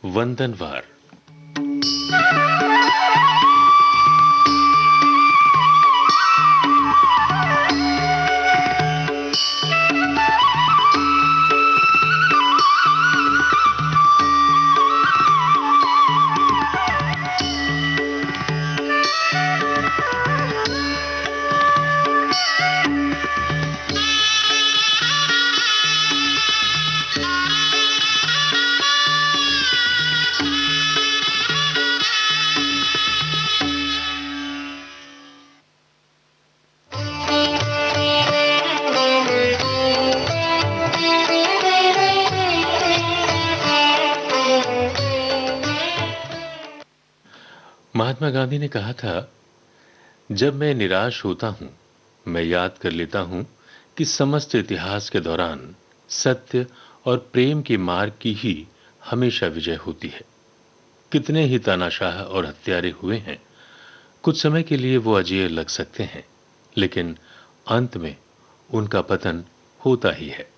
वंदनवार। महात्मा गांधी ने कहा था, जब मैं निराश होता हूं, मैं याद कर लेता हूं कि समस्त इतिहास के दौरान सत्य और प्रेम के मार्ग की ही हमेशा विजय होती है। कितने ही तानाशाह और हत्यारे हुए हैं, कुछ समय के लिए वो अजेय लग सकते हैं, लेकिन अंत में उनका पतन होता ही है।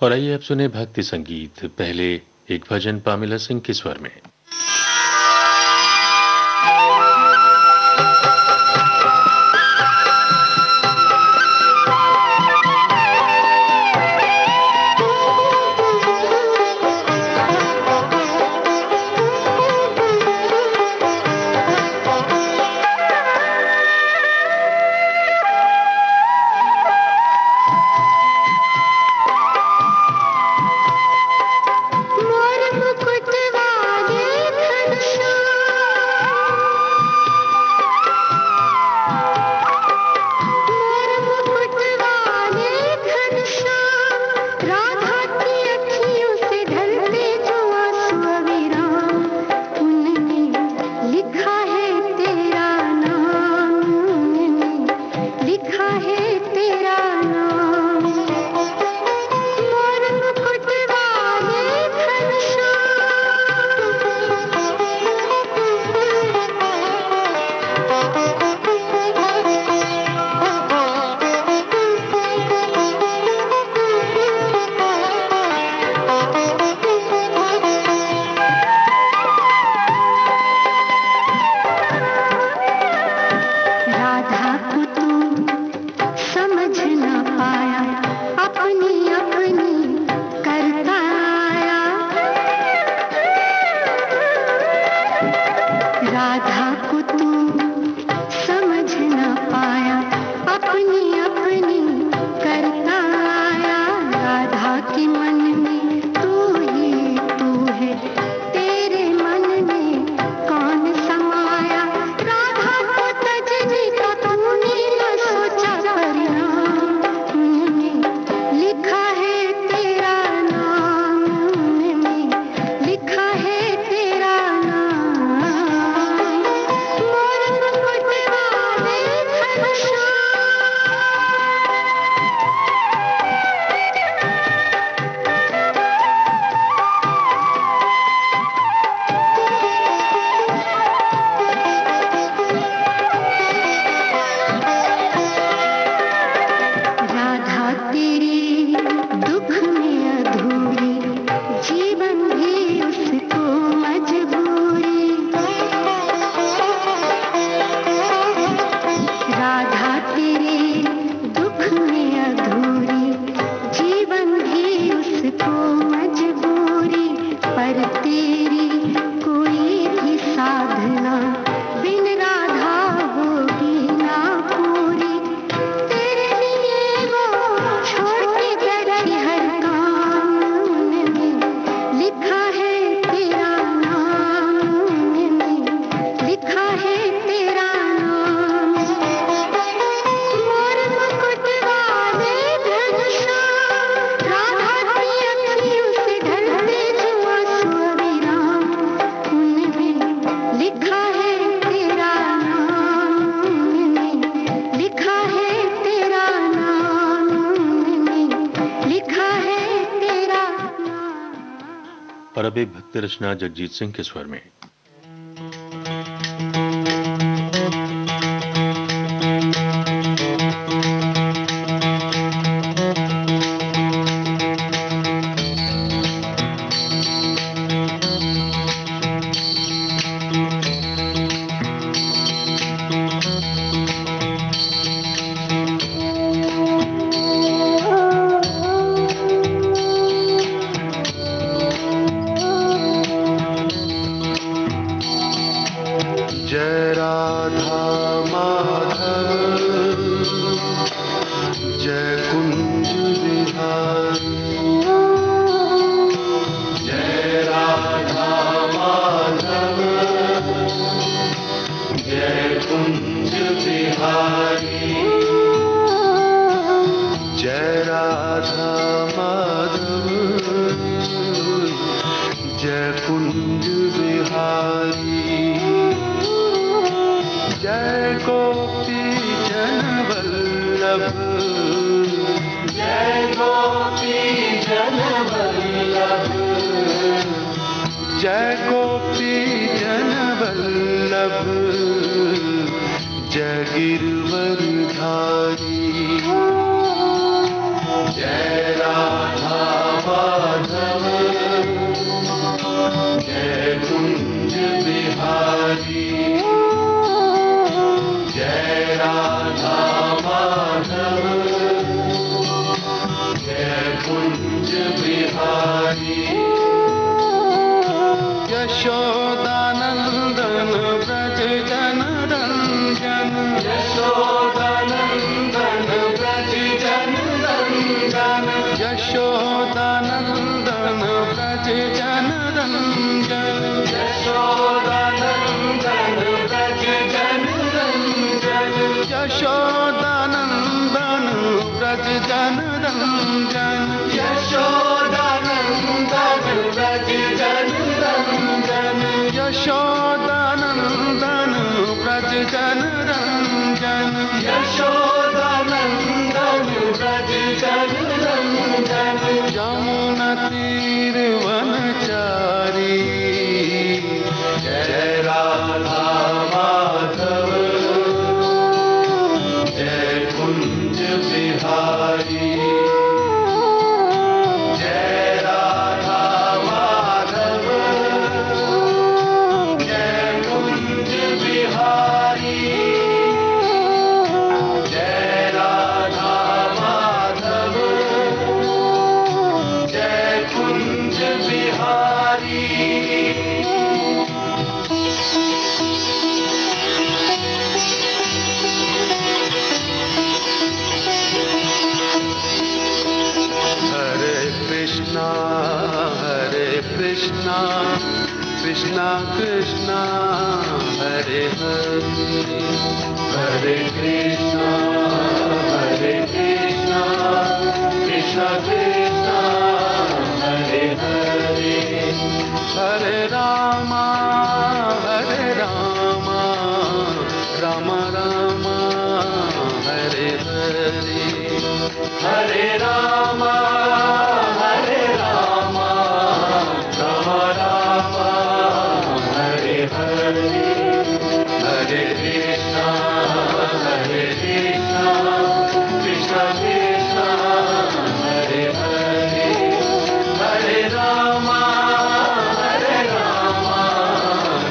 और आइए अब सुने भक्ति संगीत। पहले एक भजन पामिला सिंह के स्वर में। और अब एक भक्ति रचना जगजीत सिंह के स्वर में। राधा माधव जय कुंज बिहारी, जय राधा माधव जय कुंज बिहारी, जय राधा माधव जय कुंज बिहारी, जय गोपी जन वल्लभ, जय गोपी जन वल्लभ, जय गोपी जन वल्लभ, जय गिरवरधारी, जय राधा माधव जय कुंज बिहारी, जय राधा माधव जय कुंज बिहारी, यशोदानंदन व्रज जन रंजन, यशोदानंदन व्रज जन रंजन, यशोदानंदन व्रज जन रंजन, यशोदानंदन व्रज जन रंजन, यशोदानंदन व्रज जन रंजन, यशोदानंदन व्रज जन रंजन, यशोदानंदन व्रज जन रंजन, यशोदानंदन व्रज जन रंजन, यमुना तीर वनचारी, जय राधा माधव जय कुंज बिहारी, जय राधा माधव जय कुंज बिहारी, जय राधा माधव जय कुंज बिहारी। हरे कृष्णा कृष्णा कृष्णा हरे हरे, हरे कृष्णा कृष्णा कृष्णा हरे हरे, हरे रामा राम राम हरे हरे, हरे रामा राम राम हरे हरे, हरे कृष्णा कृष्णा कृष्णा हरे हरे, हरे रामा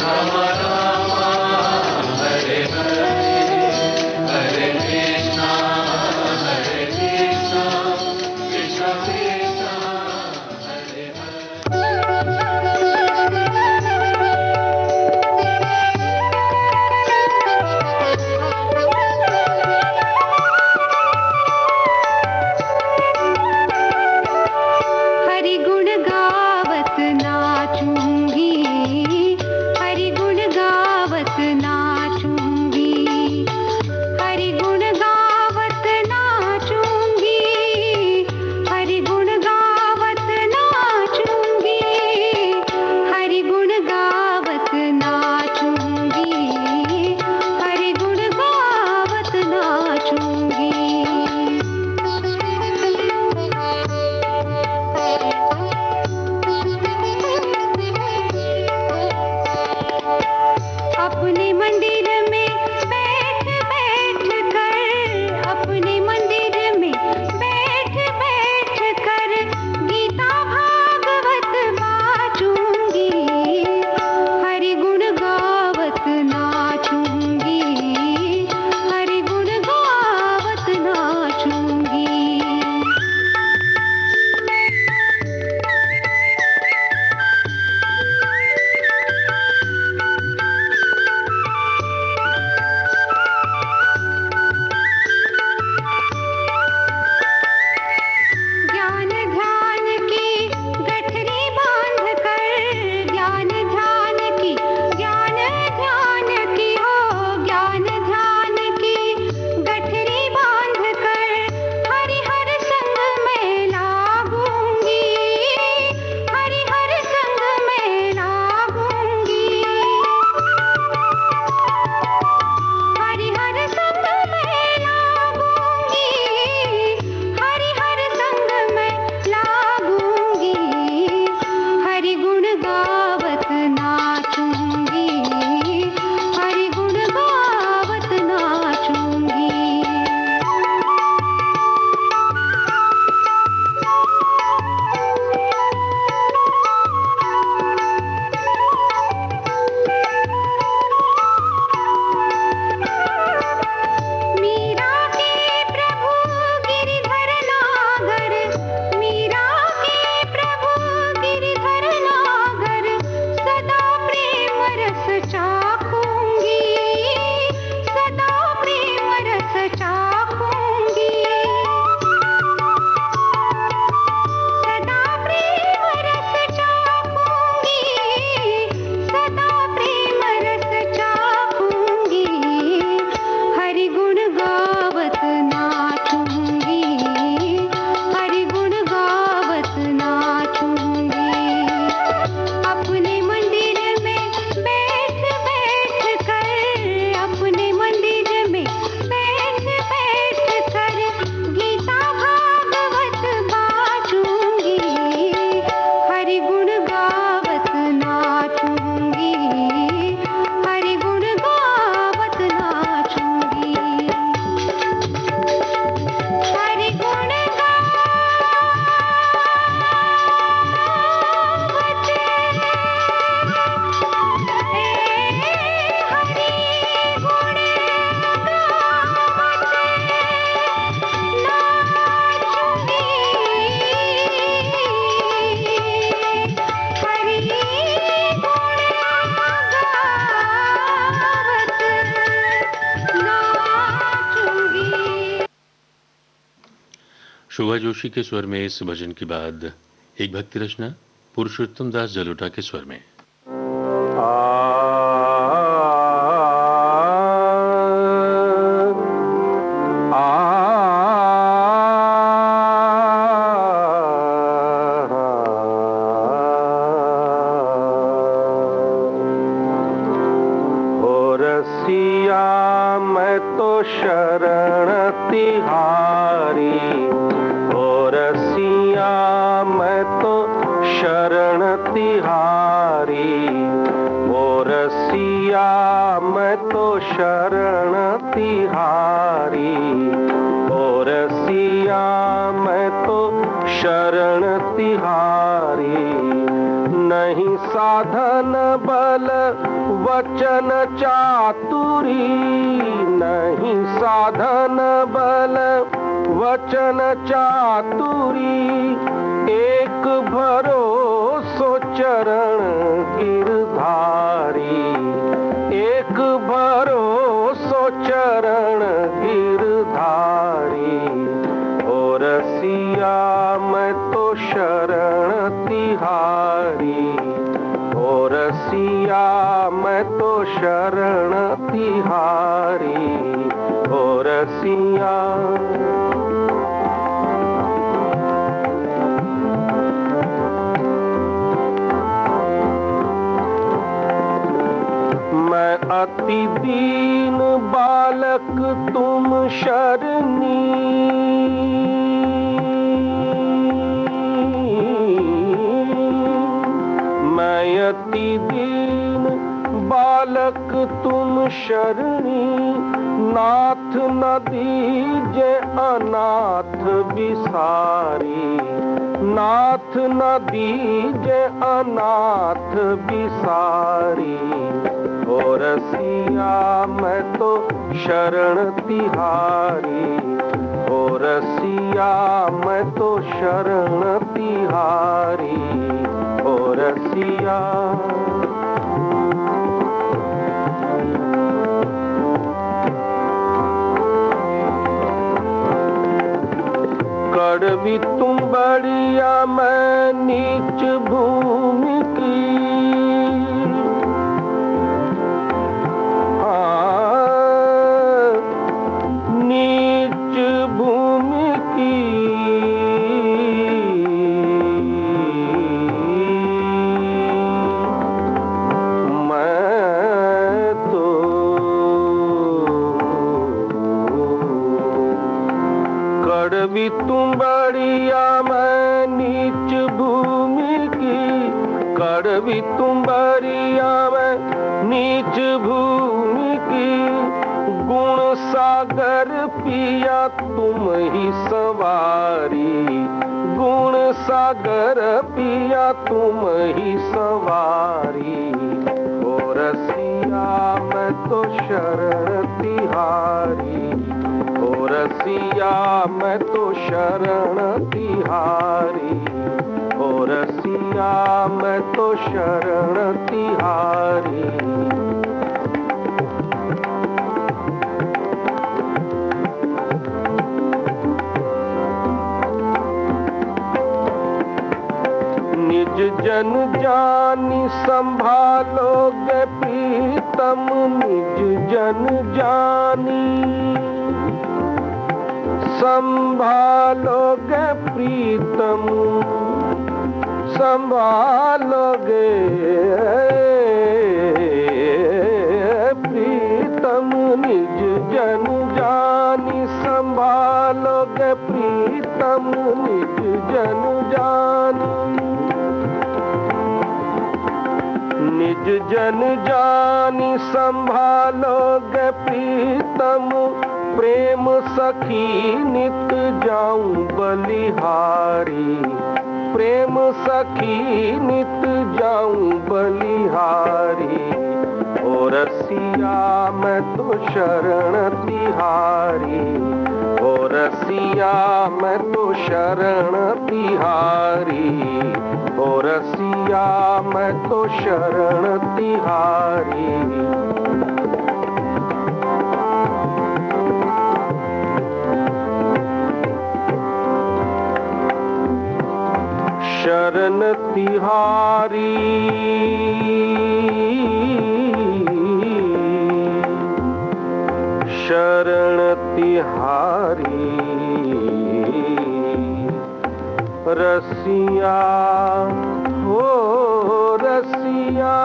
राम राम हरे हरे, हरे कृष्णा कृष्णा कृष्णा हरे हरे। शोभा जोशी के स्वर में इस भजन के बाद एक भक्ति रचना पुरुषोत्तम दास जलोटा के स्वर में। मैं तो शरण तिहारी, ओ रसिया मैं तो शरण तिहारी, ओ रसिया मैं तो शरण तिहारी, ओ रसिया मैं तो शरण तिहारी। नहीं साधन बल वचन चातुरी, नहीं साधन बल वचन चातुरी, एक भरोसो चरण गिरधारी, एक भरोसो चरण गिरधारी। ओ रसिया मैं तो शरण तिहारी, ओ रसिया मैं तो शरण तिहारी, ओ रसिया। मैं अति दीन बालक तुम शरणी, मैं अति दीन बालक तुम शरणी, नाथ न दीजे अनाथ बिसारी, नाथ न दीजे अनाथ बिसारी। ओ रसिया मैं तो शरण तिहारी, ओ रसिया मैं तो शरण तिहारी, ओ रसिया। कड़वी तुम बढ़िया मैं नीच भूमि की, हाँ नीच भूमि की, मैं तो कड़वी तुम बढ़िया मैं नीच भूमि की, कड़वी तुम बढ़िया मैं नीच भूमि की, गुण सागर पिया तुम ही सवारी, गुण सागर पिया तुम ही सवारी। ओ रसिया मैं तो शरण तिहारी, ओ रसिया मैं तो शरण तिहारी, ओ रसिया मैं तो शरण तिहारी। निज जन जानी संभालोगे प्रीतम, निज जन जानी संभालोगे प्रीतम, संभालोगे प्रीतम, निज जन जानी संभालोगे प्रीतम, निज जन जानी, निज जन जानी संभालोगे प्रीतम, प्रेम सखी नित जाऊं बलिहारी, प्रेम सखी नित जाऊं बलिहारी। ओ रसिया मैं तो शरण तिहारी, ओ रसिया मैं तो शरण तिहारी, ओ रसिया मैं तो शरण तिहारी। तिहारी शरण तिहारी रसिया हो रसिया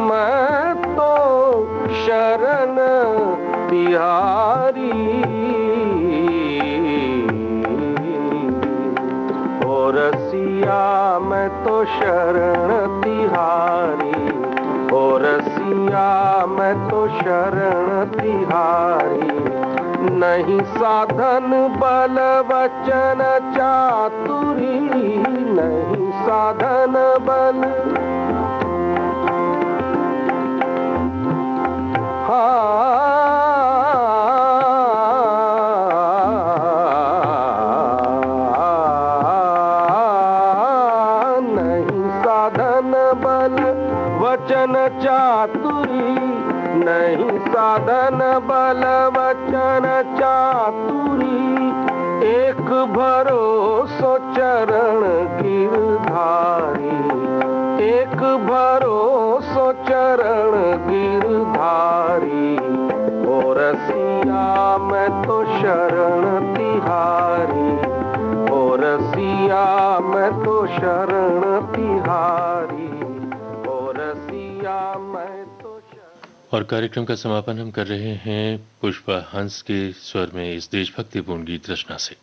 मैं तो शरण तिहारी ओ रसिया मैं तो शरण तिहारी ओ रसिया मैं तो शरण तिहारी नहीं साधन बल वचन चातुरी नहीं साधन बल नहीं साधन बल वचन चातुरी नहीं साधन बल वचन चातुरी एक भरोसो चरण गिरधारी एक भरोसो चरण गिरधारी ओ रसिया मैं तो शरण तिहारी ओ रसिया मैं तो शरण तिहारी ओ रसिया मैं तो और कार्यक्रम का समापन हम कर रहे हैं पुष्पा हंस के स्वर में इस देशभक्तिपूर्ण गीत रचना से।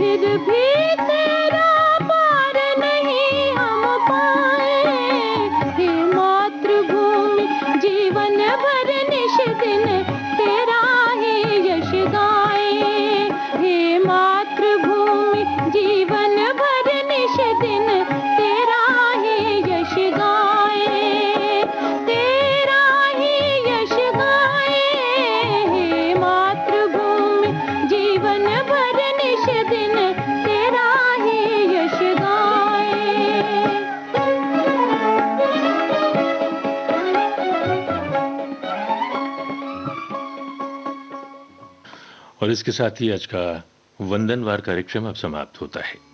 फिर भी तेरा पार नहीं हम पाए। और इसके साथ ही आज का वंदनवार कार्यक्रम अब समाप्त होता है।